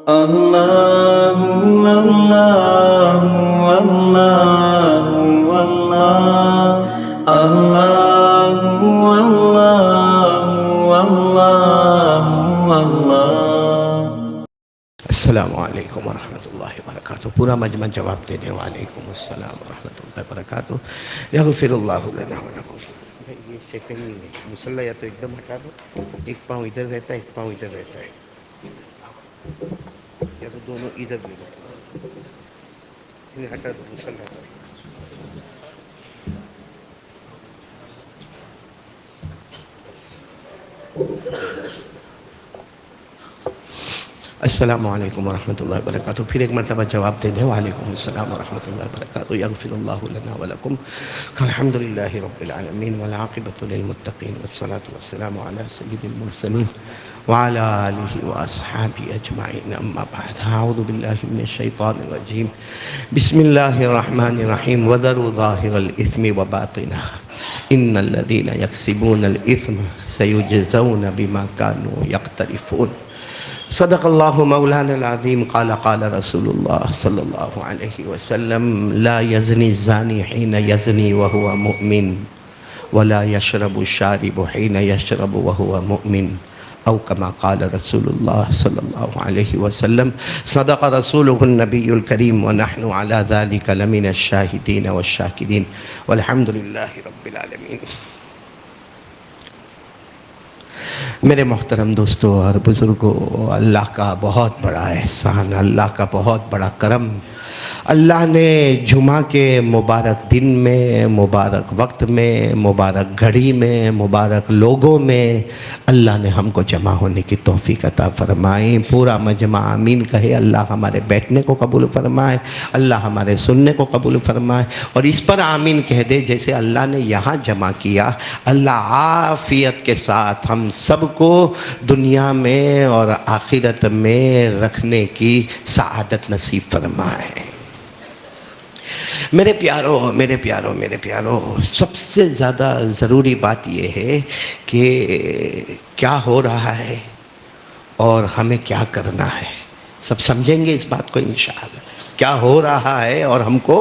اللہ اللہ اللہ اللہ اللہ اللہ اللہ۔ السلام علیکم ورحمۃ اللہ وبرکاتہ۔ پورا مجمع جواب دے دیں۔ وعلیکم السلام ورحمۃ اللہ وبرکاتہ۔ یغفر اللہ لنا ولکم۔ یہ سیکنڈ نہیں ہے، مسلح یا تو ایک دم ہٹا دو، ایک پاؤں ادھر رہتا ہے ایک پاؤں ادھر رہتا ہے، یا تو دونوں ادھر لے لو، انہیں ہٹا دو مسلح ہٹا دو۔ السلام علیکم ورحمۃ اللہ وبرکاتہ۔ پھر ایک مرتبہ جواب دے دیں۔ وعلیکم السلام ورحمۃ اللہ وبرکاتہ۔ یغفر اللہ لنا ولکم۔ الحمد للہ رب العالمین والعاقبۃ للمتقین والصلاة والسلام علی سید المرسلین وعلی آلہ واصحابہ اجمعین، اما بعد۔ اعوذ باللہ من الشیطان الرجیم، بسم اللہ الرحمن الرحیم۔ وذروا ظاہر الاثم وباطنہ ان الذین یکسبون الاثم سیجزون بما کانوا یقترفون۔ صدق اللہ مولانا العظیم۔ قال قال رسول اللہ صلی اللہ علیہ وسلم: لا یزنی الزانی حین یزنی وهو مؤمن ولا یشرب الشارب حین یشرب وهو مؤمن، او کما قال رسول اللہ صلی اللہ علیہ وسلم۔ صدق رسولہ النبی الکریم ونحن علی ذلک لمن الشاہدین والشاکرین والحمد للہ رب العالمین۔ میرے محترم دوستو اور بزرگوں، اللہ کا بہت بڑا احسان، اللہ کا بہت بڑا کرم، اللہ نے جمعہ کے مبارک دن میں، مبارک وقت میں، مبارک گھڑی میں، مبارک لوگوں میں اللہ نے ہم کو جمع ہونے کی توفیق عطا فرمائی۔ پورا مجمع آمین کہے۔ اللہ ہمارے بیٹھنے کو قبول فرمائے، اللہ ہمارے سننے کو قبول فرمائے، اور اس پر آمین کہہ دے جیسے اللہ نے یہاں جمع کیا، اللہ عافیت کے ساتھ ہم سب کو دنیا میں اور آخرت میں رکھنے کی سعادت نصیب فرمائے۔ میرے پیارو میرے پیارو میرے پیارو، سب سے زیادہ ضروری بات یہ ہے کہ کیا ہو رہا ہے اور ہمیں کیا کرنا ہے۔ سب سمجھیں گے اس بات کو انشاءاللہ، کیا ہو رہا ہے اور ہم کو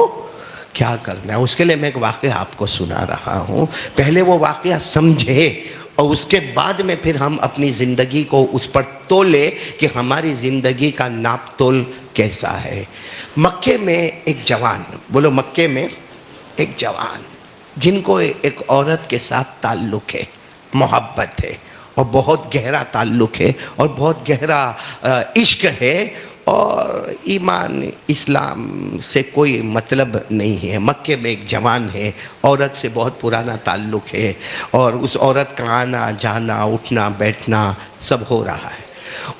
کیا کرنا ہے۔ اس کے لیے میں ایک واقعہ آپ کو سنا رہا ہوں، پہلے وہ واقعہ سمجھے اور اس کے بعد میں پھر ہم اپنی زندگی کو اس پر تولے کہ ہماری زندگی کا ناپ تول کیسا ہے۔ مکے میں ایک جوان، بولو مکے میں ایک جوان، جن کو ایک عورت کے ساتھ تعلق ہے، محبت ہے، اور بہت گہرا تعلق ہے، اور بہت گہرا عشق ہے، اور ایمان اسلام سے کوئی مطلب نہیں ہے۔ مکے میں ایک جوان ہے، عورت سے بہت پرانا تعلق ہے، اور اس عورت کا آنا جانا اٹھنا بیٹھنا سب ہو رہا ہے۔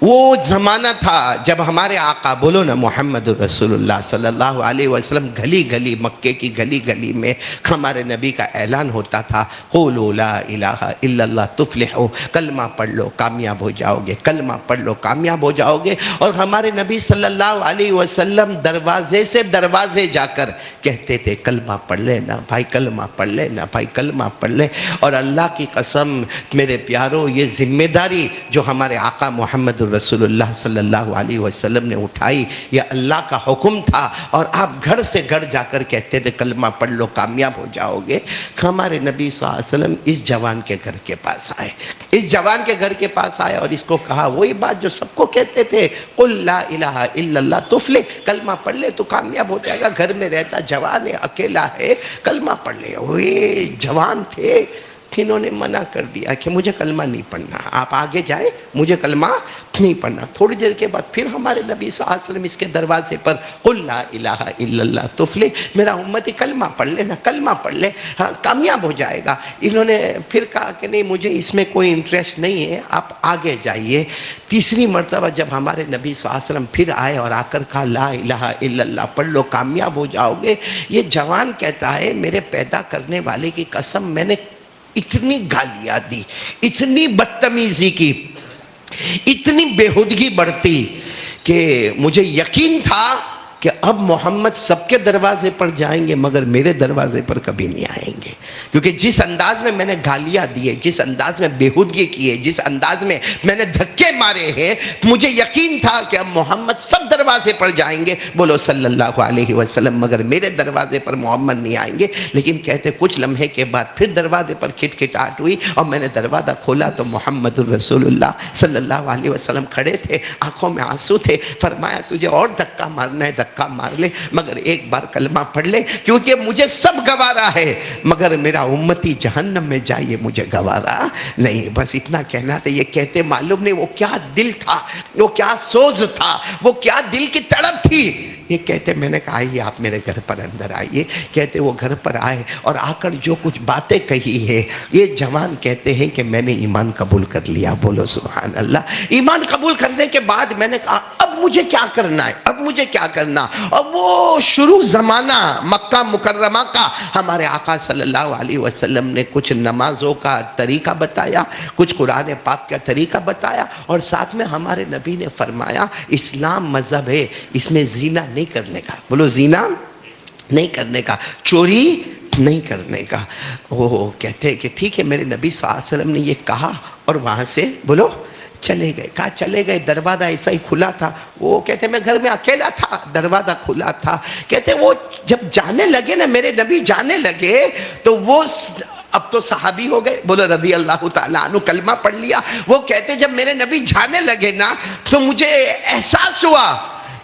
وہ زمانہ تھا جب ہمارے آقا، بولو نا محمد الرسول اللہ صلی اللہ علیہ وسلم، گلی گلی، مکے کی گلی گلی میں ہمارے نبی کا اعلان ہوتا تھا: قولوا لا الہ الا اللہ تفلحوا، کلمہ پڑھ لو کامیاب ہو جاؤ گے، کلمہ پڑھ لو کامیاب ہو جاؤ گے۔ اور ہمارے نبی صلی اللہ علیہ وسلم دروازے سے دروازے جا کر کہتے تھے: کلمہ پڑھ لینا بھائی، کلمہ پڑھ لینا بھائی، کلمہ پڑھ لے۔ اور اللہ کی قسم میرے پیارو، یہ ذمہ داری جو ہمارے آقا محمد الرسول اللہ صلی اللہ علیہ وسلم نے اٹھائی، یہ اللہ کا حکم تھا، اور آپ گھر سے گھر جا کر کہتے تھے کلمہ پڑھ لو کامیاب ہو جاؤ گے۔ ہمارے نبی صلی اللہ علیہ وسلم اس جوان کے گھر کے پاس آئے، اس جوان کے گھر کے پاس آئے اور اس کو کہا وہی بات جو سب کو کہتے تھے: قل لا الہ الا اللہ تفلح، کلمہ پڑھ لے تو کامیاب ہو جائے گا۔ گھر میں رہتا جوان ہے، اکیلا ہے، کلمہ پڑھ لے۔ وہ جوان تھے، انہوں نے منع کر دیا کہ مجھے کلمہ نہیں پڑھنا، آپ آگے جائیں، مجھے کلمہ نہیں پڑھنا۔ تھوڑی دیر کے بعد پھر ہمارے نبی صلی اللہ علیہ وسلم اس کے دروازے پر: قل لا الہ الا اللہ تفلح، میرا امتی کلمہ پڑھ لینا، کلمہ پڑھ لے، ہاں کامیاب ہو جائے گا۔ انہوں نے پھر کہا کہ نہیں، مجھے اس میں کوئی انٹرسٹ نہیں ہے، آپ آگے جائیے۔ تیسری مرتبہ جب ہمارے نبی صلی اللہ علیہ وسلم پھر آئے اور آ کر کہا لا الہ الا اللہ پڑھ لو کامیاب ہو جاؤ گے، یہ جوان کہتا ہے: میرے پیدا کرنے والے کی قسم، میں نے اتنی گالیاں دی، اتنی بدتمیزی کی، اتنی بےہودگی برتی کہ مجھے یقین تھا کہ اب محمد سب کے دروازے پر جائیں گے مگر میرے دروازے پر کبھی نہیں آئیں گے، کیونکہ جس انداز میں نے گالیاں دیے، جس انداز میں بےہودگی کیے، جس انداز میں نے دھکے مارے ہیں، مجھے یقین تھا کہ اب محمد سب دروازے پر جائیں گے، بولو صلی اللہ علیہ وسلم، مگر میرے دروازے پر محمد نہیں آئیں گے۔ لیکن کہتے کچھ لمحے کے بعد پھر دروازے پر کھٹکھٹاہٹ ہوئی اور میں نے دروازہ کھولا تو محمد الرسول اللہ صلی اللہ علیہ وسلم کھڑے تھے، آنکھوں میں آنسو تھے۔ فرمایا تجھے اور دھکا مارنا ہے دھکا مار لے، مگر ایک بار کلمہ پڑھ لے، کیونکہ مجھے سب گوارا ہے مگر میرا امتی جہنم میں جائے مجھے گوارا نہیں۔ بس اتنا کہنا تھا۔ یہ کہتے معلوم نہیں وہ کیا دل تھا، وہ کیا سوز تھا، وہ کیا دل کی تڑپ تھی۔ یہ کہتے میں نے کہا آئیے آپ میرے گھر پر اندر آئیے۔ کہتے وہ گھر پر آئے اور آ کر جو کچھ باتیں کہی ہے، یہ جوان کہتے ہیں کہ میں نے ایمان قبول کر لیا، بولو سبحان اللہ۔ ایمان قبول کرنے کے بعد میں نے کہا اب مجھے کیا کرنا ہے، اب مجھے کیا کرنا۔ اور وہ شروع زمانہ مکہ مکرمہ کا ہمارے آقا صلی اللہ علیہ وسلم نے کچھ نمازوں کا طریقہ بتایا، کچھ قرآن پاک کا طریقہ بتایا، اور ساتھ میں ہمارے نبی نے فرمایا اسلام مذہب ہے، اس میں زنا نہیں کرنے کا، بولو زنا نہیں کرنے کا، چوری نہیں کرنے کا۔ وہ کہتے ہیں کہ ٹھیک ہے، میرے نبی صلی اللہ علیہ وسلم نے یہ کہا اور وہاں سے بولو چلے گئے۔ کہا چلے گئے، دروازہ ایسا ہی کھلا تھا۔ وہ کہتے میں گھر میں اکیلا تھا، دروازہ کھلا تھا۔ کہتے وہ جب جانے لگے نا، میرے نبی جانے لگے تو وہ اب تو صحابی ہو گئے، بولو رضی اللہ تعالیٰ عنہ، کلمہ پڑھ لیا۔ وہ کہتے جب میرے نبی جانے لگے نا تو مجھے احساس ہوا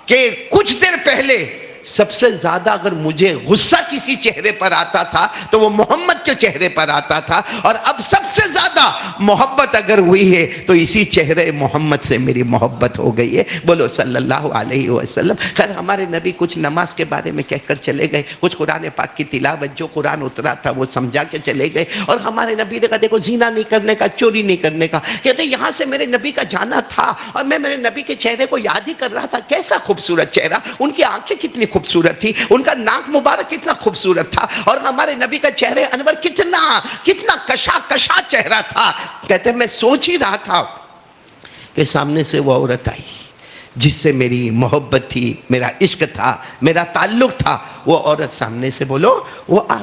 کہ کچھ دیر پہلے سب سے زیادہ اگر مجھے غصہ کسی چہرے پر آتا تھا تو وہ محمد کے چہرے پر آتا تھا، اور اب سب سے زیادہ محبت اگر ہوئی ہے تو اسی چہرے محمد سے میری محبت ہو گئی ہے، بولو صلی اللہ علیہ وسلم۔ خیر ہمارے نبی کچھ نماز کے بارے میں کہہ کر چلے گئے، کچھ قرآن پاک کی تلاوت جو قرآن اترا تھا وہ سمجھا کے چلے گئے، اور ہمارے نبی نے کہا دیکھو زنا نہیں کرنے کا، چوری نہیں کرنے کا۔ کہتے یہاں سے میرے نبی کا جانا تھا اور میں میرے نبی کے چہرے کو یاد ہی کر رہا تھا، کیسا خوبصورت چہرہ، ان کی آنکھیں کتنی خوبصورت تھی، ان کا ناک مبارک کتنا خوبصورت تھا، اور ہمارے نبی کا چہرے انور کتنا کشا چہرہ تھا۔ کہتے میں سوچ ہی رہا تھا کہ سامنے سے وہ عورت آئی جس سے میری محبت تھی، میرا عشق تھا، میرا تعلق تھا، وہ عورت سامنے سے بولو وہ آ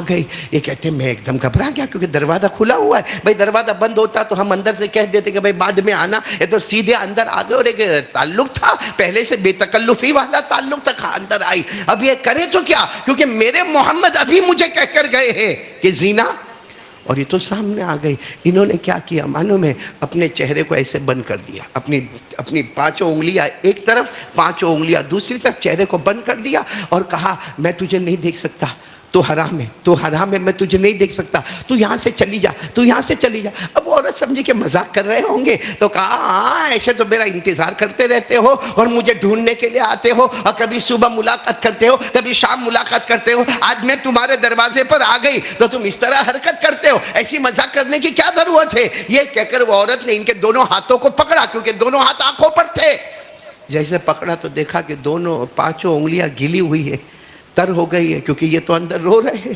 گئی۔ یہ کہتے ہیں میں ایک دم گھبرا گیا کیونکہ دروازہ کھلا ہوا ہے، بھائی دروازہ بند ہوتا تو ہم اندر سے کہہ دیتے کہ بھائی بعد میں آنا، یہ تو سیدھے اندر آ گئے، اور ایک تعلق تھا پہلے سے بے تکلفی والا تعلق تھا، اندر آئی۔ اب یہ کرے تو کیا، کیونکہ میرے محمد ابھی مجھے کہہ کر گئے ہیں کہ زینا، اور یہ تو سامنے آ گئی۔ انہوں نے کیا کیا معلوم ہے، اپنے چہرے کو ایسے بند کر دیا، اپنی پانچوں انگلیاں ایک طرف، پانچوں انگلیاں دوسری طرف، چہرے کو بند کر دیا اور کہا میں تجھے نہیں دیکھ سکتا، تو حرام ہے، میں تجھے نہیں دیکھ سکتا، تو یہاں سے چلی جا۔ اب وہ عورت سمجھی کہ مذاق کر رہے ہوں گے تو کہا ہاں ایسے تو میرا انتظار کرتے رہتے ہو اور مجھے ڈھونڈنے کے لیے آتے ہو، اور کبھی صبح ملاقات کرتے ہو، کبھی شام ملاقات کرتے ہو، آج میں تمہارے دروازے پر آ گئی تو تم اس طرح حرکت کرتے ہو، ایسی مذاق کرنے کی کیا ضرورت ہے۔ یہ کہہ کر وہ عورت نے ان کے دونوں ہاتھوں کو پکڑا، کیونکہ دونوں ہاتھ آنکھوں پر تھے۔ جیسے پکڑا تو دیکھا کہ دونوں پانچوں انگلیاں گلی ہوئی ہے، تر ہو گئی ہے، کیونکہ یہ تو اندر رو رہے ہیں۔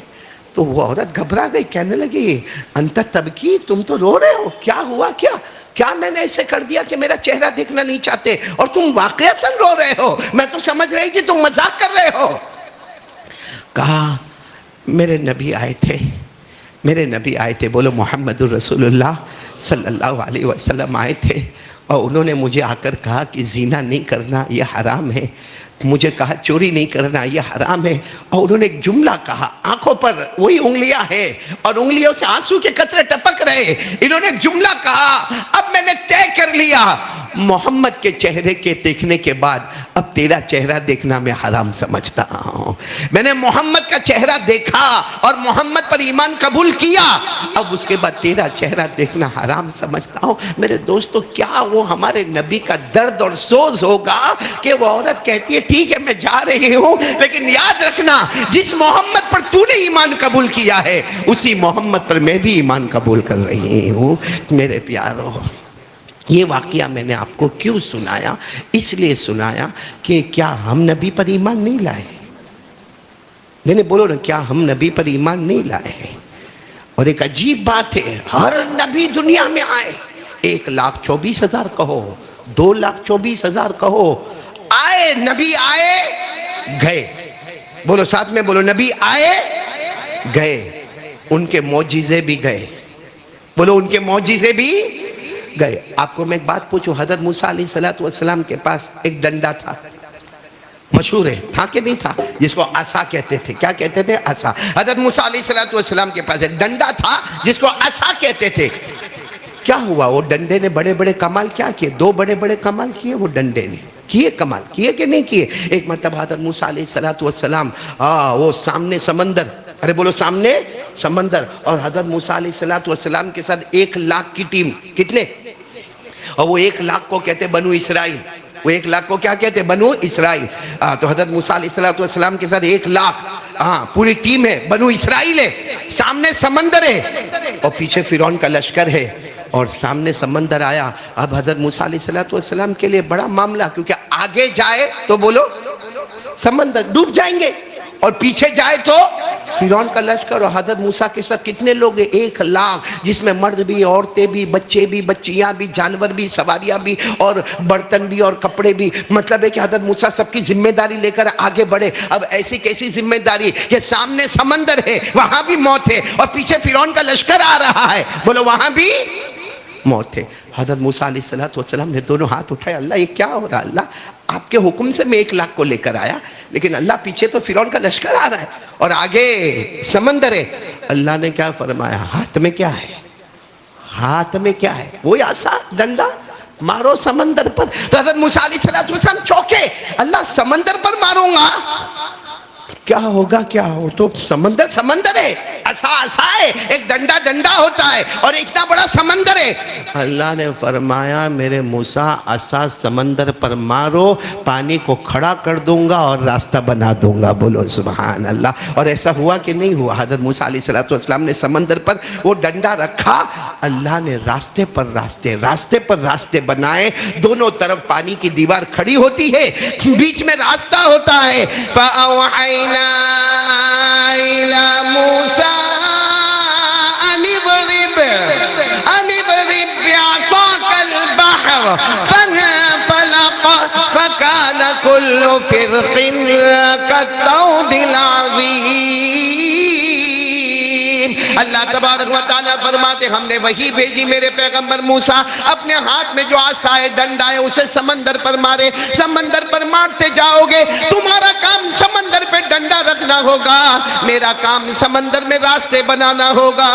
تو وہ عورت گھبرا گئی، کہنے لگی انت تبکی، تم تو رو رہے ہو، کیا ہوا، کیا میں نے ایسے کر دیا کہ میرا چہرہ دیکھنا نہیں چاہتے، اور تم واقعتاً رو رہے ہو، میں تو سمجھ رہی تھی تم مذاق کر رہے ہو۔ کہا میرے نبی آئے تھے، بولو محمد الرسول اللہ صلی اللہ علیہ وسلم آئے تھے، اور انہوں نے مجھے آ کر کہا کہ زنا نہیں کرنا یہ حرام ہے، مجھے کہا چوری نہیں کرنا یہ حرام ہے، اور انہوں نے ایک جملہ کہا، آنکھوں پر وہی انگلیاں ہیں اور انگلیوں سے آنسو کے قطرے ٹپک رہے، انہوں نے ایک جملہ کہا اب میں نے طے کر لیا محمد کے چہرے کے دیکھنے کے بعد اب تیرا چہرہ دیکھنا میں حرام سمجھتا ہوں۔ میں نے محمد کا چہرہ دیکھا اور محمد پر ایمان قبول کیا، اب اس کے بعد تیرا چہرہ دیکھنا حرام سمجھتا ہوں۔ میرے دوستو کیا وہ ہمارے نبی کا درد اور سوز ہوگا کہ وہ عورت کہتی ہے ٹھیک ہے میں جا رہی ہوں، لیکن یاد رکھنا جس محمد پر تو نے ایمان قبول کیا ہے اسی محمد پر میں بھی ایمان قبول کر رہی ہوں۔ میرے پیارو، یہ واقعہ میں نے آپ کو کیوں سنایا؟ اس لیے سنایا کہ کیا ہم نبی پر ایمان نہیں لائے؟ نہیں بولو نا، کیا ہم نبی پر ایمان نہیں لائے ہیں؟ اور ایک عجیب بات ہے، ہر نبی دنیا میں آئے، 1,24,000 کہو، 2,24,000 کہو، آئے نبی آئے گئے. بولو ساتھ میں بولو, نبی آئے گئے, ان کے معجزے بھی گئے. بولو ان کے معجزے بھی گئے. آپ کو میں ایک بات پوچھوں, حضرت موسیٰ علیہ السلام کے پاس ایک ڈنڈا تھا, مشہور ہے, تھا کہ نہیں تھا, جس کو عصا کہتے تھے. کیا کہتے تھے؟ عصا. حضرت موسیٰ علیہ السلام کے پاس ایک ڈنڈا تھا جس کو عصا کہتے تھے. کیا ہوا؟ وہ ڈنڈے نے بڑے بڑے کمال کیا کیے؟ دو بڑے بڑے کمال کیے وہ ڈنڈے نے. کیے کمال کیے کہ نہیں کیے؟ ایک مرتبہ حضرت موسیٰ علیہ السلام وہ سامنے سمندر, ارے بولو سامنے سمندر, اور حضرت موسیٰ علیہ السلام کے ساتھ 1,00,000 کی ٹیم. کتنے؟ اور وہ 1,00,000 کو کہتے بنو اسرائیل. وہ 1,00,000 کو کیا کہتے؟ بنو اسرائیل. تو حضرت موسیٰ علیہ السلام کے ساتھ 1,00,000 پوری ٹیم ہے, بنو اسرائیل ہے, سامنے سمندر ہے, اور پیچھے فرعون کا لشکر ہے, اور سامنے سمندر آیا. اب حضرت موسیٰ علیہ السلام کے لیے بڑا معاملہ, کیونکہ آگے جائے تو بولو سمندر ڈوب جائیں گے, اور پیچھے جائے تو فرعون کا لشکر. اور حضرت موسیٰ کے ساتھ کتنے لوگ ہیں؟ 1,00,000, جس میں مرد بھی, عورتیں بھی, بچے بھی, بچیاں بھی, جانور بھی, سواریاں بھی, اور برتن بھی, اور کپڑے بھی. مطلب ہے کہ حضرت موسیٰ سب کی ذمہ داری لے کر آگے بڑھے. اب ایسی کیسی ذمہ داری کہ سامنے سمندر ہے, وہاں بھی موت ہے, اور پیچھے فرعون کا لشکر آ رہا ہے, بولو وہاں بھی موت ہے. حضرت موسیٰ علیہ السلام نے دونوں ہاتھ اٹھائے, اللہ یہ کیا ہو رہا؟ اللہ آپ کے حکم سے میں 1,00,000 کو لے کر آیا, لیکن اللہ پیچھے تو فرعون کا لشکر آ رہا ہے, اور آگے سمندر ہے. اللہ نے کیا فرمایا؟ ہاتھ میں کیا ہے؟ ہاتھ میں کیا ہے؟ وہی عصا, ڈنڈا, مارو سمندر پر. تو حضرت موسیٰ علیہ السلام چوکے, اللہ سمندر پر ماروں گا کیا ہوگا؟ کیا ہو تو سمندر سمندر ہے, عصا عصا ہے, ایک ڈنڈا ڈنڈا ہوتا ہے, اور اتنا بڑا سمندر ہے. اللہ نے فرمایا میرے موسیٰ عصا سمندر پر مارو, پانی کو کھڑا کر دوں گا اور راستہ بنا دوں گا. بولو سبحان اللہ. اور ایسا ہوا کہ نہیں ہوا؟ حضرت موسیٰ علیہ السلام نے سمندر پر وہ ڈنڈا رکھا, اللہ نے راستے پر راستے بنائے. دونوں طرف پانی کی دیوار کھڑی ہوتی ہے, بیچ میں راستہ ہوتا ہے. فَأَوْحَيْنَا إِلَى مُوسَىٰ أَنِ اضْرِبْ بِعَصَاكَ الْبَحْرَ فَانْفَلَقَ فَكَانَ كُلُّ فِرْقٍ كَالطَّوْدِ الْعَظِيمِ. اللہ تبارک و تعالیٰ فرماتے ہم نے وحی بھیجی میرے پیغمبر موسیٰ, اپنے ہاتھ میں جو عصا ہے, ڈنڈا ہے, اسے سمندر پر مارے. سمندر پر مارتے جاؤ گے, تمہارا کام سمندر پہ ڈنڈا رکھنا ہوگا, میرا کام سمندر میں راستے بنانا ہوگا.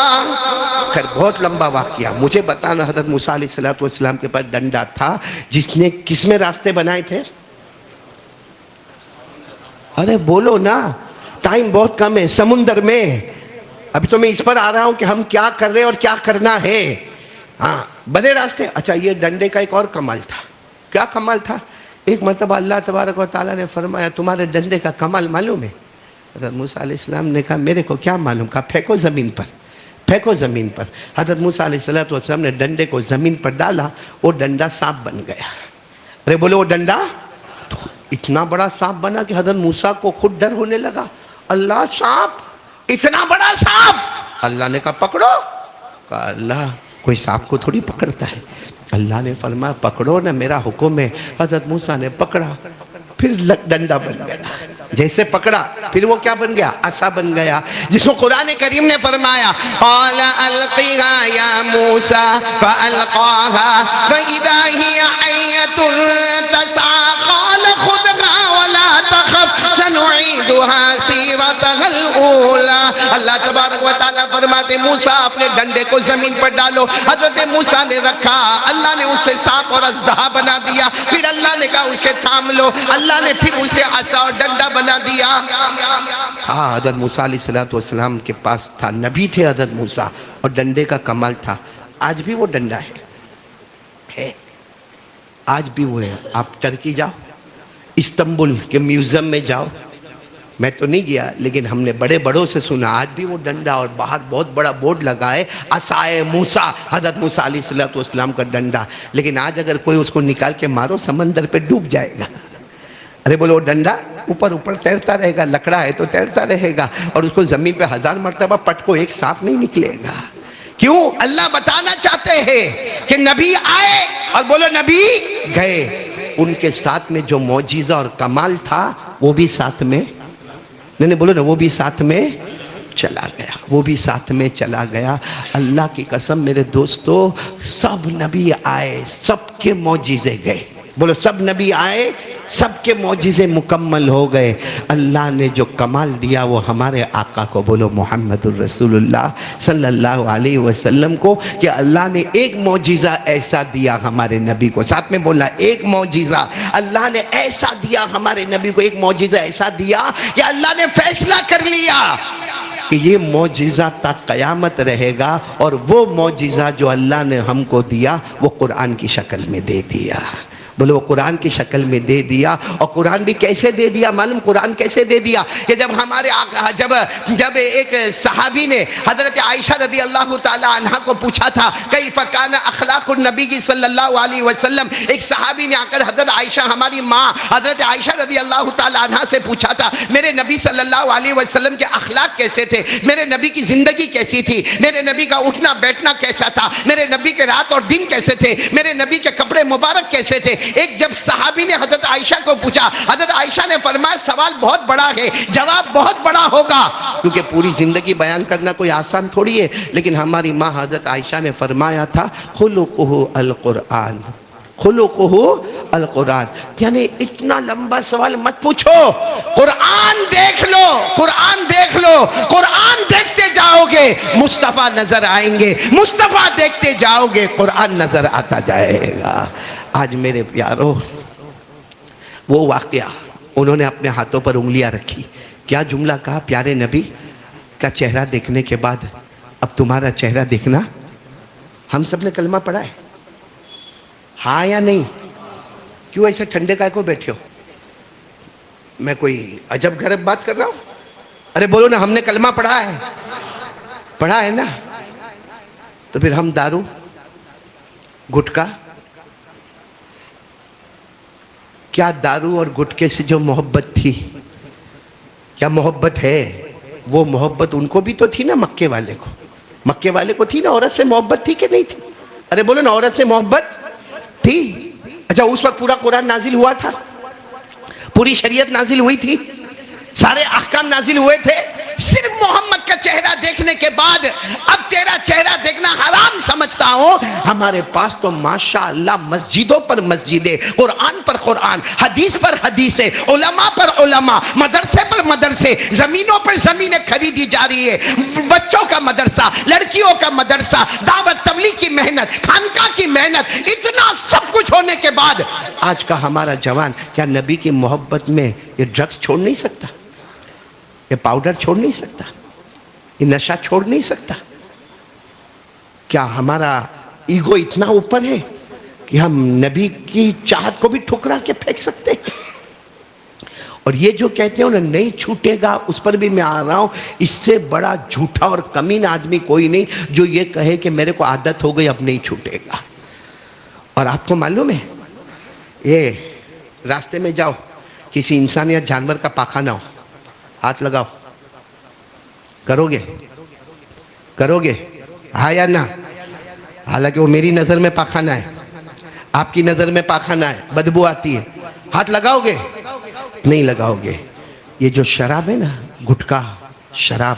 خیر بہت لمبا واقعہ, مجھے بتانا حضرت موسیٰ علیہ السلام کے پاس ڈنڈا تھا, جس نے کس میں راستے بنائے تھے؟ ارے بولو نا, ٹائم بہت کم ہے. سمندر میں. ابھی تو میں اس پر آ رہا ہوں کہ ہم کیا کر رہے اور کیا کرنا ہے. ہاں بنے راستے. اچھا یہ ڈنڈے کا ایک اور کمال تھا. کیا کمال تھا؟ ایک مرتبہ اللہ تبارک و تعالیٰ نے فرمایا تمہارے ڈنڈے کا کمال معلوم ہے؟ حضرت موسیٰ علیہ السلام نے کہا میرے کو کیا معلوم. کہا پھینکو زمین پر, پھینکو زمین پر. حضرت موسیٰ علیہ السلام نے ڈنڈے کو زمین پر ڈالا, وہ ڈنڈا سانپ بن گیا. ارے بولو وہ ڈنڈا اتنا بڑا سانپ بنا کہ حضرت موسیٰ کو خود ڈر ہونے لگا. اللہ سانپ, اتنا بڑا سانپ. اللہ نے کہا پکڑو. کہا اللہ کوئی سانپ کو تھوڑی پکڑتا ہے. اللہ نے فرمایا پکڑو نا, میرا حکم ہے. حضرت موسیٰ نے پکڑا, پھر ڈنڈا بن گیا. جیسے پکڑا پھر وہ کیا بن گیا؟ عصا بن گیا, جس کو قرآن کریم نے فرمایا قال القها یا موسیٰ فالقاها فاذا هي حیة تسعى قال خذها ولا تخف سنعيدها سیرتها الاولى. اللہ تبارک و تعالیٰ فرماتے موسیٰ اپنے ڈنڈے کو زمین پر ڈالو. حضرت موسیٰ نے رکھا, اللہ نے اسے سانپ اور اژدہا بنا دیا. پھر اللہ نے کہا اسے تھام لو, اللہ نے پھر اسے عصا اور ڈنڈا بنا دیا. ہاں حضرت موسیٰ علیہ السلام کے پاس تھا, نبی تھے حضرت موسیٰ, اور ڈنڈے کا کمال تھا. آج بھی وہ ڈنڈا ہے, آج بھی وہ ہے. آپ ترکی جاؤ, استنبول کے میوزیم میں جاؤ, میں تو نہیں گیا لیکن ہم نے بڑے بڑوں سے سنا, آج بھی وہ ڈنڈا, اور باہر بہت بڑا بورڈ لگا ہے عصائے موسیٰ, حضرت موسیٰ علیہ السلام کا ڈنڈا. لیکن آج اگر کوئی اس کو نکال کے مارو سمندر پہ ڈوب جائے گا. ارے بولو ڈنڈا اوپر اوپر تیرتا رہے گا, لکڑا ہے تو تیرتا رہے گا, اور اس کو زمین پہ 1000 مرتبہ پٹکو ایک سانپ نہیں نکلے گا. کیوں؟ اللہ بتانا چاہتے ہیں کہ نبی آئے, اور بولو نبی گئے. ان کے ساتھ میں جو معجزہ اور کمال تھا وہ بھی ساتھ میں، نہیں بولو نا، وہ بھی ساتھ میں چلا گیا، وہ بھی ساتھ میں چلا گیا۔ اللہ کی قسم میرے دوستو، سب نبی آئے، سب کے معجزے گئے، بولو سب نبی آئے، سب کے معجزے مکمل ہو گئے۔ اللہ نے جو کمال دیا وہ ہمارے آقا کو، بولو محمد الرسول اللہ صلی اللہ علیہ وسلم کو، کہ اللہ نے ایک معجزہ ایسا دیا ہمارے نبی کو، ساتھ میں بولنا ایک معجزہ اللہ نے ایسا دیا ہمارے نبی کو، ایک معجزہ ایسا دیا کہ اللہ نے فیصلہ کر لیا کہ یہ معجزہ تا قیامت رہے گا، اور وہ معجزہ جو اللہ نے ہم کو دیا وہ قرآن کی شکل میں دے دیا، بولو وہ قرآن کی شکل میں دے دیا۔ اور قرآن بھی کیسے دے دیا معلوم؟ قرآن کیسے دے دیا کہ جب ہمارے آقا جب ایک صحابی نے حضرت عائشہ رضی اللہ تعالی عنہ کو پوچھا تھا کیف کان اخلاق النبی صلی اللہ علیہ وسلم، ایک صحابی نے آ کر حضرت عائشہ ہماری ماں حضرت عائشہ رضی اللہ تعالی عنہ سے پوچھا تھا میرے نبی صلی اللہ علیہ وسلم کے اخلاق کیسے تھے، میرے نبی کی زندگی کیسی تھی، میرے نبی کا اٹھنا بیٹھنا کیسا تھا، میرے نبی کے رات اور دن کیسے تھے، میرے نبی کے کپڑے مبارک کیسے تھے۔ ایک جب صحابی نے حضرت عائشہ کو پوچھا، حضرت عائشہ نے فرمایا سوال بہت بڑا ہے، جواب بہت بڑا ہوگا، کیونکہ پوری زندگی بیان کرنا کوئی آسان تھوڑی ہے، لیکن ہماری ماں حضرت عائشہ نے فرمایا تھا خلقہ القرآن، خلقہ القرآن، یعنی اتنا لمبا سوال مت پوچھو، قرآن دیکھ لو، قرآن دیکھ لو، قرآن دیکھتے جاؤ گے مصطفیٰ نظر آئیں گے، مصطفیٰ دیکھتے جاؤ گے قرآن نظر آتا جائے گا۔ آج میرے پیارو وہ واقعہ، انہوں نے اپنے ہاتھوں پر انگلیاں رکھی، کیا جملہ کہا، پیارے نبی کا چہرہ دیکھنے کے بعد اب تمہارا چہرہ دیکھنا۔ ہم سب نے کلمہ پڑھا ہے، ہاں یا نہیں؟ کیوں ایسے ٹھنڈے کائے کو بیٹھے ہو؟ میں کوئی عجب غریب بات کر رہا ہوں؟ ارے بولو نا، ہم نے کلمہ پڑھا ہے، پڑھا ہے نا؟ تو پھر ہم دارو گٹکا، کیا دارو اور گٹکے سے جو محبت تھی، کیا محبت ہے؟ وہ محبت ان کو بھی تو تھی نا، مکے والے کو، مکے والے کو تھی نا، عورت سے محبت تھی کہ نہیں تھی؟ ارے بولو نا، عورت سے محبت تھی۔ اچھا اس وقت پورا قرآن نازل ہوا تھا، پوری شریعت نازل ہوئی تھی، سارے احکام نازل ہوئے تھے، صرف محمد کا چہرہ دیکھنے کے بعد اب تیرا چہرہ دیکھنا حرام سمجھتا ہوں۔ ہمارے پاس تو ماشاءاللہ مسجدوں پر مسجدیں، قرآن پر قرآن، حدیث پر حدیثیں، علماء پر علماء، مدرسے پر مدرسے، زمینوں پر زمینیں خریدی جا رہی ہے، بچوں کا مدرسہ، لڑکیوں کا مدرسہ، دعوت تبلیغ کی محنت، خانقاہ کی محنت، اتنا سب کچھ ہونے کے بعد آج کا ہمارا جوان کیا نبی کی محبت میں یہ ڈرگز چھوڑ نہیں سکتا، یہ پاؤڈر چھوڑ نہیں سکتا، یہ نشہ چھوڑ نہیں سکتا؟ کیا ہمارا ایگو اتنا اوپر ہے کہ ہم نبی کی چاہت کو بھی ٹھکرا کے پھینک سکتے ہیں؟ اور یہ جو کہتے ہیں نا نہیں چھوٹے گا، اس پر بھی میں آ رہا ہوں، اس سے بڑا جھوٹا اور کمین آدمی کوئی نہیں جو یہ کہے کہ میرے کو عادت ہو گئی اب نہیں چھوٹے گا۔ اور آپ کو معلوم ہے، یہ راستے میں جاؤ، کسی انسان یا جانور کا پاخانہ ہو، ہاتھ لگاؤ، کرو گے؟ کرو گے ہاں یا نہ؟ حالانکہ وہ میری نظر میں پاخانہ ہے، آپ کی نظر میں پاخانہ ہے، بدبو آتی ہے، ہاتھ لگاؤ گے؟ نہیں لگاؤ گے۔ یہ جو شراب ہے نا، گٹکا، شراب،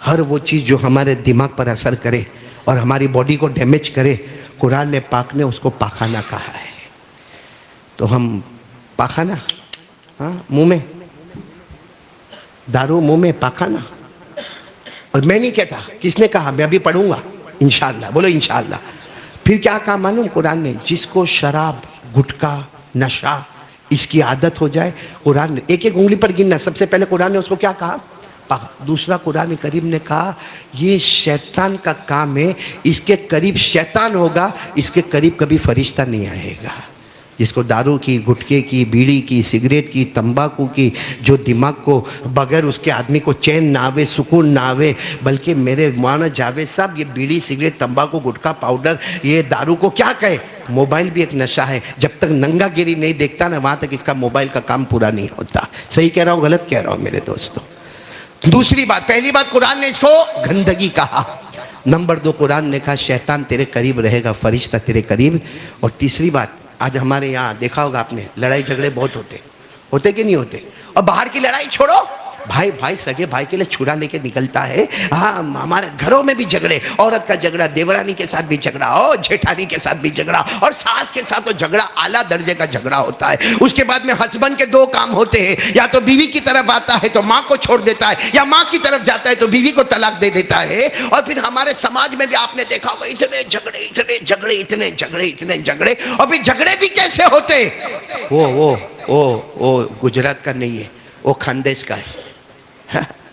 ہر وہ چیز جو ہمارے دماغ پر اثر کرے اور ہماری باڈی کو ڈیمیج کرے، قرآن نے پاک نے اس کو پاخانہ کہا ہے۔ تو ہم پاخانہ، ہاں منہ میں دارو، منہ میں پاخانہ، اور میں نہیں کہتا، کس نے کہا؟ میں ابھی پڑھوں گا انشاءاللہ، بولو انشاءاللہ۔ پھر کیا کہا معلوم قرآن نے؟ جس کو شراب، گٹکا، نشہ اس کی عادت ہو جائے، قرآن نے ایک ایک انگلی پر گننا، سب سے پہلے قرآن نے اس کو کیا کہا؟ دوسرا قرآن کریم نے کہا یہ شیطان کا کام ہے، اس کے قریب شیطان ہوگا، اس کے قریب کبھی فرشتہ نہیں آئے گا۔ جس کو دارو کی، گٹکے کی، بیڑی کی، سگریٹ کی، تمباکو کی، جو دماغ کو بغیر اس کے آدمی کو چین نہ آوے، سکون نہ آوے، بلکہ میرے مولانا جاوید صاحب یہ بیڑی، سگریٹ، تمباکو، گٹکا، پاؤڈر، یہ دارو کو کیا کہے؟ موبائل بھی ایک نشہ ہے، جب تک ننگا گیری نہیں دیکھتا نا وہاں تک اس کا موبائل کا کام پورا نہیں ہوتا۔ صحیح کہہ رہا ہوں غلط کہہ رہا ہوں میرے دوستو؟ دوسری بات، پہلی بات قرآن نے اس کو گندگی کہا، نمبر دو قرآن نے کہا شیطان تیرے قریب رہے گا، فرشتہ تیرے قریب، اور تیسری بات آج ہمارے یہاں دیکھا ہوگا آپ نے لڑائی جھگڑے بہت ہوتے کہ نہیں ہوتے؟ اور باہر کی لڑائی چھوڑو، بھائی سگے بھائی کے لیے چھڑا لے کے نکلتا ہے. ہاں ہمارے گھروں میں بھی جھگڑے، عورت کا جھگڑا دیورانی کے ساتھ بھی جھگڑا، اور جھیٹھانی کے ساتھ بھی جھگڑا، اور ساس کے ساتھ تو جھگڑا اعلیٰ درجے کا جھگڑا ہوتا ہے. اس کے بعد میں ہسبینڈ کے دو کام ہوتے ہیں، یا تو بیوی کی طرف آتا ہے تو ماں کو چھوڑ دیتا ہے، یا ماں کی طرف جاتا ہے تو بیوی کو طلاق دے دیتا ہے. اور پھر ہمارے سماج میں بھی آپ نے دیکھا ہوگا اتنے جھگڑے. اور پھر جھگڑے بھی کیسے ہوتے؟ وہ گجرات کا نہیں ہے، وہ خاندیش کا ہے.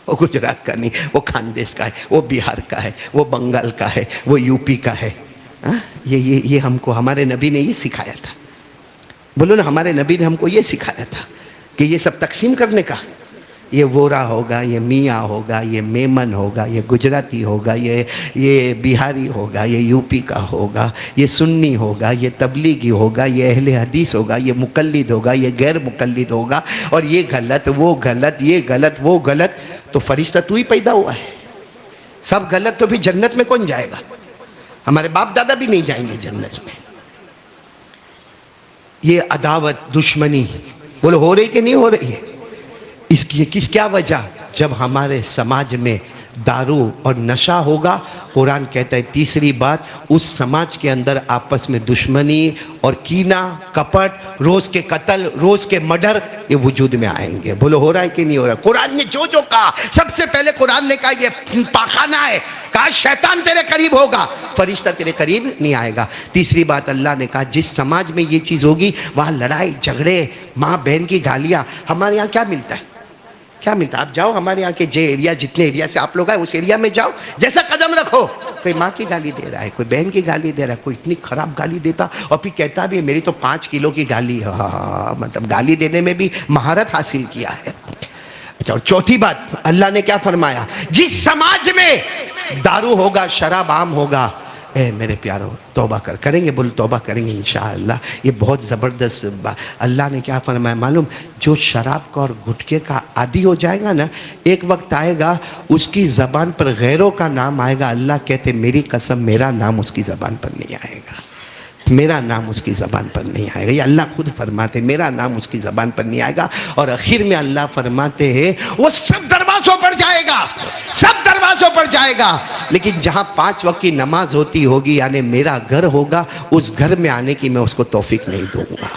وہ گجرات کا نہیں، وہ خاندیش کا ہے، وہ بہار کا ہے، وہ بنگال کا ہے، وہ یو پی کا ہے. یہ ہم کو ہمارے نبی نے یہ سکھایا تھا. بولو نا، ہمارے نبی نے ہم کو یہ سکھایا تھا کہ یہ سب تقسیم کرنے کا. یہ وورا ہوگا، یہ میاں ہوگا، یہ میمن ہوگا، یہ گجراتی ہوگا، یہ بہاری ہوگا، یہ یو پی کا ہوگا، یہ سنی ہوگا، یہ تبلیغی ہوگا، یہ اہل حدیث ہوگا، یہ مقلد ہوگا، یہ غیر مقلد ہوگا. اور یہ غلط، وہ غلط، یہ غلط، وہ غلط. تو فرشتہ تو ہی پیدا ہوا ہے. سب غلط تو پھر جنت میں کون جائے گا؟ ہمارے باپ دادا بھی نہیں جائیں گے جنت میں. یہ عداوت، دشمنی بولو ہو رہی کہ نہیں ہو رہی ہے؟ اس کی کیا وجہ؟ جب ہمارے سماج میں دارو اور نشہ ہوگا. قرآن کہتا ہے تیسری بات، اس سماج کے اندر آپس میں دشمنی اور کینہ، کپٹ، روز کے قتل، روز کے مرڈر یہ وجود میں آئیں گے. بولو ہو رہا ہے کہ نہیں ہو رہا؟ قرآن نے جو کہا، سب سے پہلے قرآن نے کہا یہ پاخانہ ہے. کہا شیطان تیرے قریب ہوگا، فرشتہ تیرے قریب نہیں آئے گا. تیسری بات اللہ نے کہا جس سماج میں یہ چیز ہوگی وہاں لڑائی جھگڑے، ماں بہن کی گالیاں. ہمارے یہاں کیا ملتا ہے؟ کیا ملتا ہے؟ آپ جاؤ ہمارے یہاں کے ایریا، جتنے ایریا سے آپ لوگ آئے اس ایریا میں جاؤ، جیسا قدم رکھو کوئی ماں کی گالی دے رہا ہے، کوئی بہن کی گالی دے رہا ہے، کوئی اتنی خراب گالی دیتا اور پھر کہتا بھی میری تو 5 کلو کی گالی ہے. مطلب گالی دینے میں بھی مہارت حاصل کیا ہے. اچھا، اور چوتھی بات اللہ نے کیا فرمایا؟ جس سماج میں دارو ہوگا، شراب عام ہوگا، اے میرے پیارو توبہ کریں گے، بول توبہ کریں گے انشاءاللہ. یہ بہت زبردست اللہ نے کیا فرمایا معلوم؟ جو شراب کا اور گٹکے کا عادی ہو جائے گا نا، ایک وقت آئے گا اس کی زبان پر غیروں کا نام آئے گا. اللہ کہتے میری قسم میرا نام اس کی زبان پر نہیں آئے گا، میرا نام اس کی زبان پر نہیں آئے گا. یہ اللہ خود فرماتے میرا نام اس کی زبان پر نہیں آئے گا. اور آخر میں اللہ فرماتے ہیں وہ سب دروازوں پر جائے گا، سب دروازوں پر جائے گا، لیکن جہاں 5 وقت کی نماز ہوگی یعنی میرا گھر ہوگا، اس گھر میں آنے کی میں اس کو توفیق نہیں دوں گا.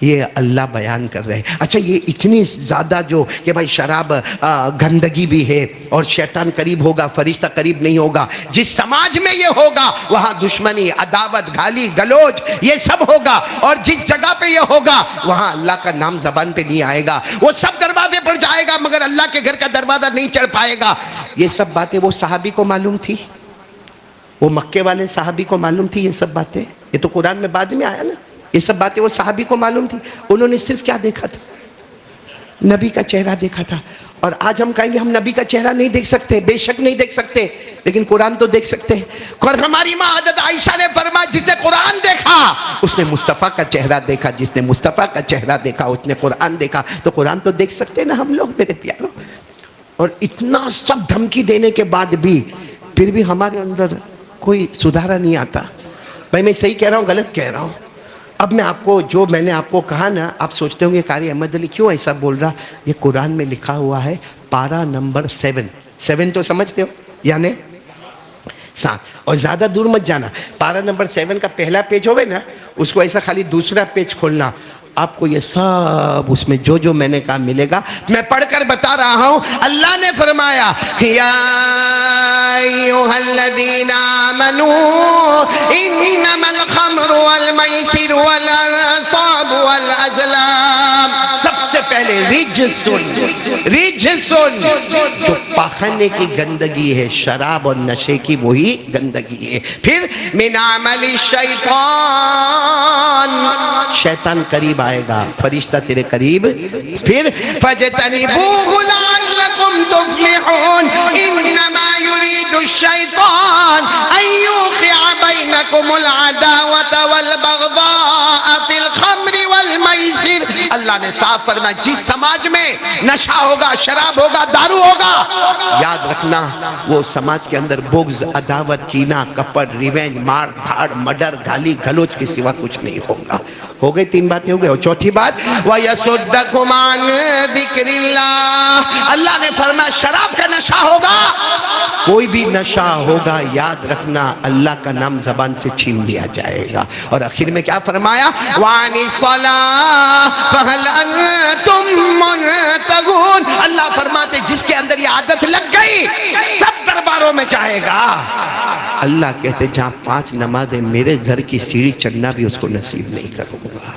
یہ اللہ بیان کر رہے ہیں. اچھا، یہ اتنی زیادہ جو کہ بھائی شراب گندگی بھی ہے اور شیطان قریب ہوگا، فرشتہ قریب نہیں ہوگا. جس سماج میں یہ ہوگا وہاں دشمنی، عداوت، گالی گلوچ یہ سب ہوگا. اور جس جگہ پہ یہ ہوگا وہاں اللہ کا نام زبان پہ نہیں آئے گا. وہ سب دروازے پر جائے گا مگر اللہ کے گھر کا دروازہ نہیں چڑھ پائے گا. یہ سب باتیں وہ صحابی کو معلوم تھی، وہ مکے والے صحابی کو معلوم تھی یہ سب باتیں. یہ تو قرآن میں بعد میں آیا نا. یہ سب باتیں وہ صحابی کو معلوم تھی. انہوں نے صرف کیا دیکھا تھا؟ نبی کا چہرہ دیکھا تھا. اور آج ہم کہیں گے ہم نبی کا چہرہ نہیں دیکھ سکتے، بے شک نہیں دیکھ سکتے، لیکن قرآن تو دیکھ سکتے ہیں. اور ہماری ماں حضرت عائشہ نے فرمایا جس نے قرآن دیکھا اس نے مصطفیٰ کا چہرہ دیکھا، جس نے مصطفیٰ کا چہرہ دیکھا اس نے قرآن دیکھا. تو قرآن تو دیکھ سکتے ہیں نا ہم لوگ میرے پیاروں. اور اتنا سب دھمکی دینے کے بعد بھی پھر بھی ہمارے اندر کوئی سدھارا نہیں آتا. بھائی میں صحیح کہہ رہا ہوں غلط کہہ رہا ہوں؟ اب میں آپ کو جو میں نے آپ کو کہا نا، آپ سوچتے ہوں گے قاری احمد علی کیوں ایسا بول رہا؟ یہ قرآن میں لکھا ہوا ہے پارہ نمبر 7 تو سمجھتے ہو یعنی 7. اور زیادہ دور مت جانا، پارہ نمبر 7 کا پہلا پیج ہوئے نا، اس کو ایسا خالی دوسرا پیج کھولنا، آپ کو یہ سب اس میں جو میں نے کہا ملے گا. میں پڑھ کر بتا رہا ہوں. اللہ نے فرمایا یا ایھا الذین آمنوا انما الخمر والمیسر والانصاب والازلام. سب سے پہلے رجسن جو پاخانے کی گندگی ہے، شراب اور نشے کی وہی گندگی ہے. پھر من عمل الشیطان، شیطان قریب آئے گا، فرشتہ تیرے قریب. پھر فَاجْتَنِبُوهُ لَعَلَّكُمْ لعلكم تفلحون انما يريد الشيطان ان يوقع بينكم العداوة والبغضاء في الخمر والمیسر. اللہ نے صاف فرمایا جس سماج میں نشہ ہوگا، شراب ہوگا، دارو ہوگا، یاد رکھنا وہ سماج کے اندر بغض، عداوت، کینہ، کپٹ، ریونج، مار دھاڑ، مڈر، گالی گلوچ کے سوا کچھ نہیں ہوگا. ہو گئی 3 باتیں ہو گئی. اور چوتھی بات وَيَصُدَّكُمْ عَنْ ذِكْرِ اللَّهِ. اللہ نے فرمایا شراب کا نشہ ہوگا، کوئی بھی نشہ ہوگا، یاد رکھنا اللہ کا نام زبان سے چھین لیا جائے گا. اور آخر میں کیا فرمایا وَعَنِ الصَّلَاةِ فَهَلْ أَنْتُمْ مُنْتَهُونَ. اللہ فرماتے جس کے اندر یہ عادت لگ گئی سب درباروں میں چاہے گا. اللہ کہتے جہاں 5 نمازیں میرے گھر کی سیڑھی چڑھنا بھی اس کو نصیب نہیں کروں گا.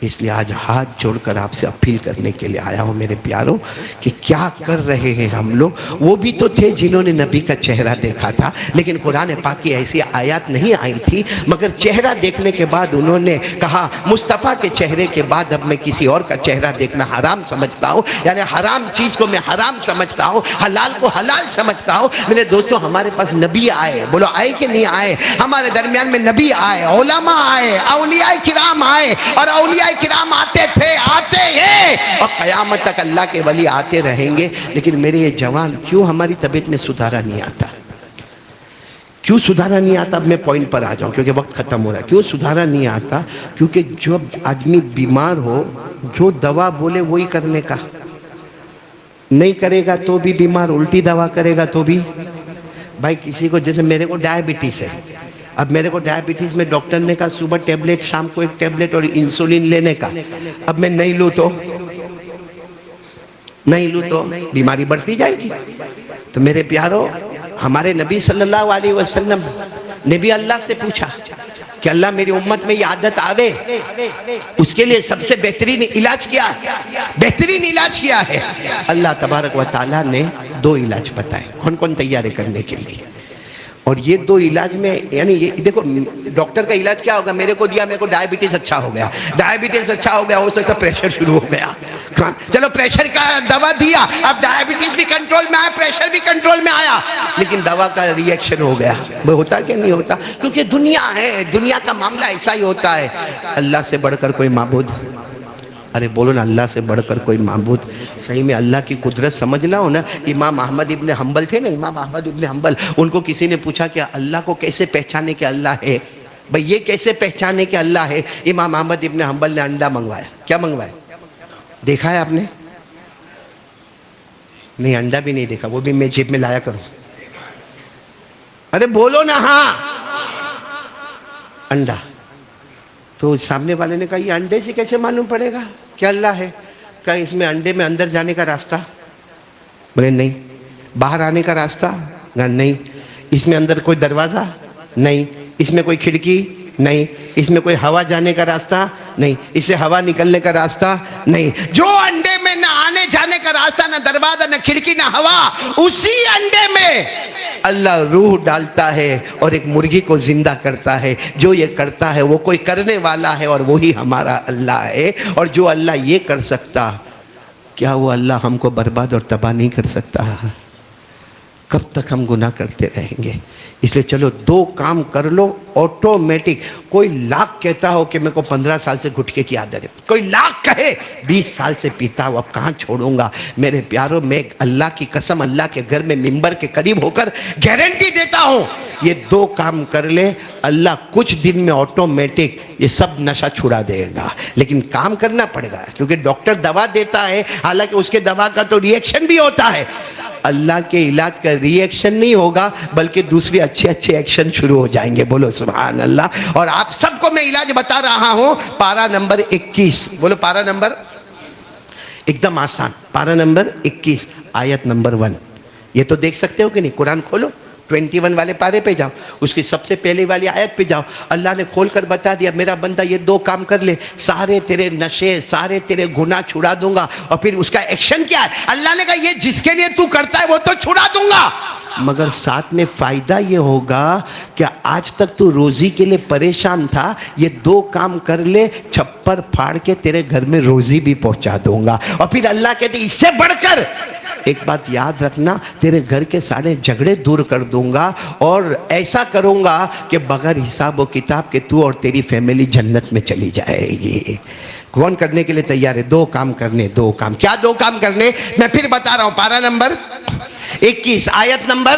اس لیے آج ہاتھ جوڑ کر آپ سے اپیل کرنے کے لیے آیا ہوں میرے پیاروں کہ کیا کر رہے ہیں ہم لوگ. وہ بھی تو تھے جنہوں نے نبی کا چہرہ دیکھا تھا، لیکن قرآن پاک کی ایسی آیات نہیں آئی تھی، مگر چہرہ دیکھنے کے بعد انہوں نے کہا مصطفیٰ کے چہرے کے بعد اب میں کسی اور کا چہرہ دیکھنا حرام سمجھتا ہوں. یعنی حرام چیز کو میں حرام سمجھتا ہوں، حلال کو حلال سمجھتا ہوں. میرے دوستوں ہمارے پاس نبی آئے، بولو آئے کہ نہیں آئے؟ ہمارے درمیان میں نبی آئے، علماء آئے، اولیاء کرام آئے. اور اولیاء کرام آتے تھے، آتے ہیں، اور قیامت تک اللہ کے ولی آتے رہیں گے. لیکن میرے یہ جوان کیوں ہماری طبیعت میں سدھارا نہیں آتا؟ کیوں سدھارا نہیں آتا؟ اب میں پوائنٹ پر آ جاؤں کیونکہ وقت ختم ہو رہا ہے. کیوں سدھارا نہیں آتا؟ کیونکہ جب آدمی بیمار ہو جو دوا بولے وہی کرنے کا نہیں کرے گا تو بھی بیمار، الٹی دوا کرے گا تو بھی. بھائی کسی کو جیسے میرے کو ڈائبٹیز ہے، اب میرے کو ڈائبٹیز میں ڈاکٹر نے کہا صبح ٹیبلٹ، شام کو 1 ٹیبلٹ اور انسولین لینے کا. اب میں نہیں لوں تو بیماری بڑھتی جائے گی. تو میرے پیارو ہمارے نبی صلی اللہ علیہ وسلم نے بھی اللہ سے پوچھا کہ اللہ میری امت میں یہ عادت آوے، اس کے لیے سب سے بہترین علاج کیا ہے؟ بہترین علاج کیا ہے؟ اللہ تبارک و تعالیٰ نے 2 علاج بتائے. کون کون تیارے کرنے کے لیے؟ اور یہ 2 علاج میں یعنی یہ دیکھو ڈاکٹر کا علاج کیا ہوگا؟ میرے کو دیا، میرے کو ڈائبٹیز اچھا ہو گیا، ڈائبٹیز اچھا ہو گیا، ہو سکتا پریشر شروع ہو گیا، چلو پریشر کا دوا دیا، اب ڈائبٹیز بھی کنٹرول میں آیا، پریشر بھی کنٹرول میں آیا، لیکن دوا کا ری ایکشن ہو گیا. وہ ہوتا کہ نہیں ہوتا؟ کیونکہ دنیا ہے، دنیا کا معاملہ ایسا ہی ہوتا ہے. اللہ سے بڑھ کر کوئی معبود، ارے بولو نا اللہ سے بڑھ کر کوئی معبود. صحیح میں اللہ کی قدرت سمجھنا ہو نا. امام احمد ابن حنبل تھے نا، امام احمد ابن حنبل، ان کو کسی نے پوچھا کہ اللہ کو کیسے پہچانے کہ اللہ ہے؟ بھئی یہ کیسے پہچانے کہ اللہ ہے؟ امام احمد ابن حنبل نے انڈا منگوایا. کیا منگوایا؟ دیکھا ہے آپ نے؟ نہیں انڈا بھی نہیں دیکھا، وہ بھی میں جیب میں لایا کروں. ارے بولو نا ہاں. انڈا. تو سامنے والے نے کہا یہ انڈے سے کیسے معلوم پڑے گا کہ اللہ ہے؟ کہا اس میں انڈے میں اندر جانے کا راستہ؟ بولے نہیں. باہر آنے کا راستہ؟ نہیں. اس میں اندر کوئی دروازہ؟ نہیں. اس میں کوئی کھڑکی؟ نہیں. اس میں کوئی ہوا جانے کا راستہ؟ نہیں. اس سے ہوا نکلنے کا راستہ؟ نہیں. جو انڈے میں نہ آنے جانے کا راستہ، نہ دروازہ، نہ کھڑکی، نہ ہوا، اسی انڈے میں اللہ روح ڈالتا ہے اور ایک مرغی کو زندہ کرتا ہے. جو یہ کرتا ہے وہ کوئی کرنے والا ہے اور وہی ہمارا اللہ ہے. اور جو اللہ یہ کر سکتا، کیا وہ اللہ ہم کو برباد اور تباہ نہیں کر سکتا؟ کب تک ہم گناہ کرتے رہیں گے؟ اس لیے چلو 2 کام کر لو آٹومیٹک. کوئی لاکھ کہتا ہو کہ میرے کو 15 سال سے گٹکے کی عادت ہے، کوئی لاکھ کہے 20 سال سے پیتا ہوں اب کہاں چھوڑوں گا. میرے پیاروں میں اللہ کی قسم اللہ کے گھر میں ممبر کے قریب ہو کر گارنٹی دیتا ہوں یہ 2 کام کر لے اللہ کچھ دن میں آٹومیٹک یہ سب نشہ چھڑا دے گا. لیکن کام کرنا پڑے گا کیونکہ ڈاکٹر دوا دیتا ہے، حالانکہ اس کے دوا کا تو ری ایکشن بھی ہوتا ہے. اللہ کے علاج کا ری ایکشن نہیں ہوگا بلکہ دوسرے اچھے ایکشن شروع ہو جائیں گے. بولو سبحان اللہ. اور آپ سب کو میں علاج بتا رہا ہوں. پارہ نمبر 21، بولو پارہ نمبر، ایک دم آسان. پارہ نمبر 21 آیت نمبر 1. یہ تو دیکھ سکتے ہو کہ نہیں؟ قرآن کھولو، 21 والے پارے پہ جاؤ، اس کی سب سے پہلے والی آیت پہ جاؤ. اللہ نے کھول کر بتا دیا میرا بندہ یہ 2 کام کر لے، سارے تیرے نشے، سارے تیرے گناہ چھڑا دوں گا. اور پھر اس کا ایکشن کیا ہے؟ اللہ نے کہا یہ جس کے لیے تو کرتا ہے وہ تو چھڑا دوں گا، مگر ساتھ میں فائدہ یہ ہوگا کہ آج تک تو روزی کے لیے پریشان تھا، یہ 2 کام کر لے، چھپر پھاڑ کے تیرے گھر میں روزی بھی پہنچا دوں گا. اور پھر اللہ کہتے اس سے بڑھ کر ایک بات یاد رکھنا، تیرے گھر کے سارے جھگڑے دور کر دوں گا، اور ایسا کروں گا کہ بغیر حساب و کتاب کے تو اور تیری فیملی جنت میں چلی جائے گی۔ کون کرنے کے لیے تیار ہے؟ دو کام کرنے، دو کام۔ کیا دو کام کرنے؟ میں پھر بتا رہا ہوں، پارہ نمبر 21 آیت نمبر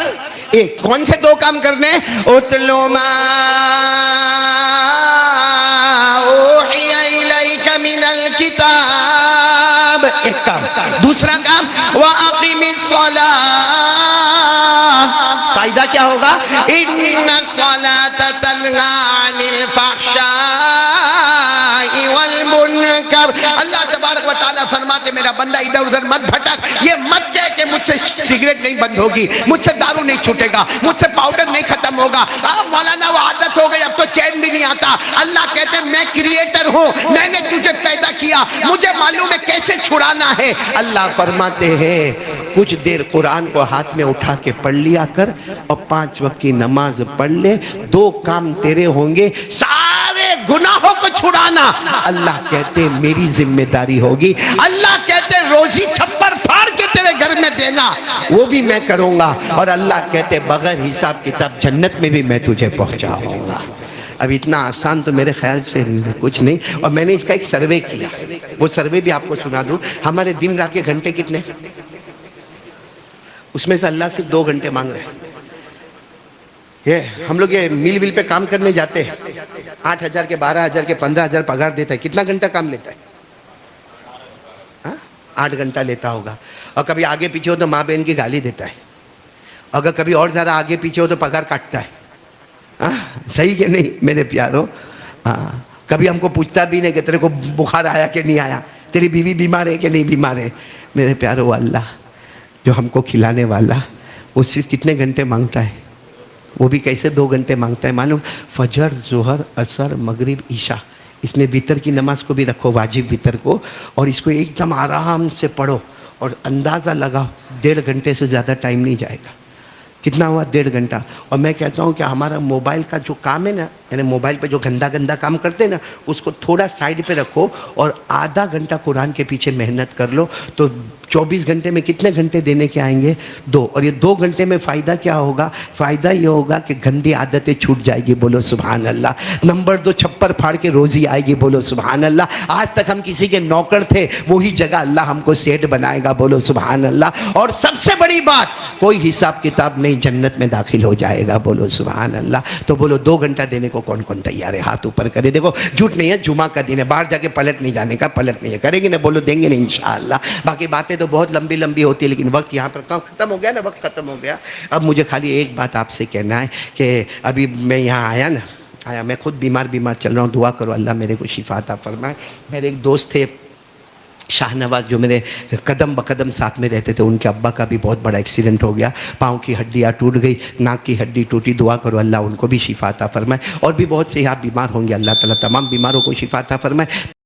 1۔ کون سے دو کام کرنے؟ اتلو ما اوحی الیک من الکتاب، ایک کام۔ دوسرا کام وَأَقِمِ الصَّلَاةَ، فائدہ کیا ہوگا؟ ان الصلاة تنہی عن الفحشاء والمنکر۔ اللہ تبارک و تعالیٰ فرماتے میرا بندہ ادھر ادھر مت بھٹک، یہ مت کہہ کہ مجھ سے سگریٹ نہیں بند ہوگی، مجھ سے دارو نہیں چھوٹے گا، مجھ سے پاؤڈر نہیں ختم ہوگا، مولانا وہ عادت ہو گئی اب تو چین بھی نہیں آتا۔ اللہ کہتے ہیں میں کریٹر ہوں، میں نے تجھے پیدا کیا، مجھے معلوم ہے کیسے چھڑانا ہے۔ اللہ فرماتے ہیں کچھ دیر قرآن کو ہاتھ میں اٹھا کے پڑھ لیا کر، اور 5 وقت کی نماز پڑھ لے، دو کام تیرے ہوں گے، سارے گناہوں کو چھڑانا اللہ کہتے میری ذمہ داری ہوگی۔ اللہ کہتے روزی چھپر پھاڑ کے تیرے گھر میں دینا وہ بھی میں کروں گا، اور اللہ کہتے بغیر حساب کتاب جنت میں بھی میں تجھے پہنچاؤں گا۔ اب اتنا آسان تو میرے خیال سے کچھ نہیں، اور میں نے اس کا ایک سروے کیا، وہ سروے بھی آپ کو سنا دوں۔ ہمارے دن رات کے گھنٹے کتنے؟ اس میں سے اللہ صرف 2 گھنٹے مانگ رہے ہیں۔ یہ ہم لوگ یہ میل ویل پہ کام کرنے جاتے ہیں، 8,000 کے 12,000 کے 15,000 پگار دیتا ہے، کتنا گھنٹہ کام لیتا ہے؟ 8 گھنٹہ لیتا ہوگا، اور کبھی آگے پیچھے ہو تو ماں بہن کی گالی دیتا ہے، اگر کبھی اور زیادہ آگے پیچھے ہو تو پگار کاٹتا ہے۔ صحیح کہ نہیں میرے پیارو؟ کبھی ہم کو پوچھتا بھی نہیں کہ تیرے کو بخار آیا کہ نہیں آیا، تیری بیوی بیمار ہے کہ نہیں بیمار ہے۔ میرے پیارو اللہ جو ہم کو کھلانے والا، وہ صرف کتنے گھنٹے مانگتا ہے؟ وہ بھی کیسے 2 گھنٹے مانگتا ہے معلوم؟ فجر، ظہر، عصر، مغرب، عشاء، اس میں وتر کی نماز کو بھی رکھو، واجب وتر کو، اور اس کو ایک دم آرام سے پڑھو، اور اندازہ لگاؤ 1.5 گھنٹے سے زیادہ ٹائم نہیں جائے گا۔ کتنا ہوا؟ 1.5 گھنٹہ۔ اور میں کہتا ہوں کہ ہمارا موبائل کا جو کام ہے نا، یعنی موبائل پہ جو گندا گندا کام کرتے ہیں نا، اس کو تھوڑا سائڈ پہ رکھو، اور آدھا گھنٹہ قرآن کے پیچھے محنت کر لو، تو 24 گھنٹے میں کتنے گھنٹے دینے کے آئیں گے؟ 2۔ اور یہ 2 گھنٹے میں فائدہ کیا ہوگا؟ فائدہ یہ ہوگا کہ گندی عادتیں چھوٹ جائے گی، بولو سبحان اللہ۔ نمبر 2، چھپر پھاڑ کے روزی آئے گی، بولو سبحان اللہ۔ آج تک ہم کسی کے نوکر تھے، وہی جگہ اللہ ہم کو سیٹ بنائے گا، بولو سبحان اللہ۔ اور سب سے بڑی بات، کوئی حساب کتاب نہیں، جنت میں داخل ہو جائے گا، بولو سبحان اللہ۔ تو بولو 2 گھنٹہ دینے کو کون کون تیار ہے؟ ہاتھ اوپر کرے۔ دیکھو جھوٹ نہیں ہے، جمعہ کا دن ہے، باہر جا کے پلٹ نہیں جانے کا، پلٹ نہیں ہے، کریں گے نا؟ بولو دیں گے نا انشاءاللہ۔ باقی باتیں تو بہت لمبی لمبی ہوتی ہے، لیکن وقت یہاں پر ختم ہو گیا نا، وقت ختم ہو گیا۔ اب مجھے خالی ایک بات آپ سے کہنا ہے کہ ابھی میں یہاں آیا میں خود بیمار چل رہا ہوں، دعا کرو اللہ میرے کو شفا عطا فرمائے۔ میرے ایک دوست تھے شاہ نواز، جو میرے قدم بقدم ساتھ میں رہتے تھے، ان کے ابا کا بھی بہت بڑا ایکسیڈنٹ ہو گیا، پاؤں کی ہڈیاں ٹوٹ گئی، ناک کی ہڈی ٹوٹی، دعا کرو اللہ ان کو بھی شفا عطا فرمائے۔ اور بھی بہت سے آپ بیمار ہوں گے، اللہ تعالیٰ تمام بیماروں کو شفا عطا فرمائے۔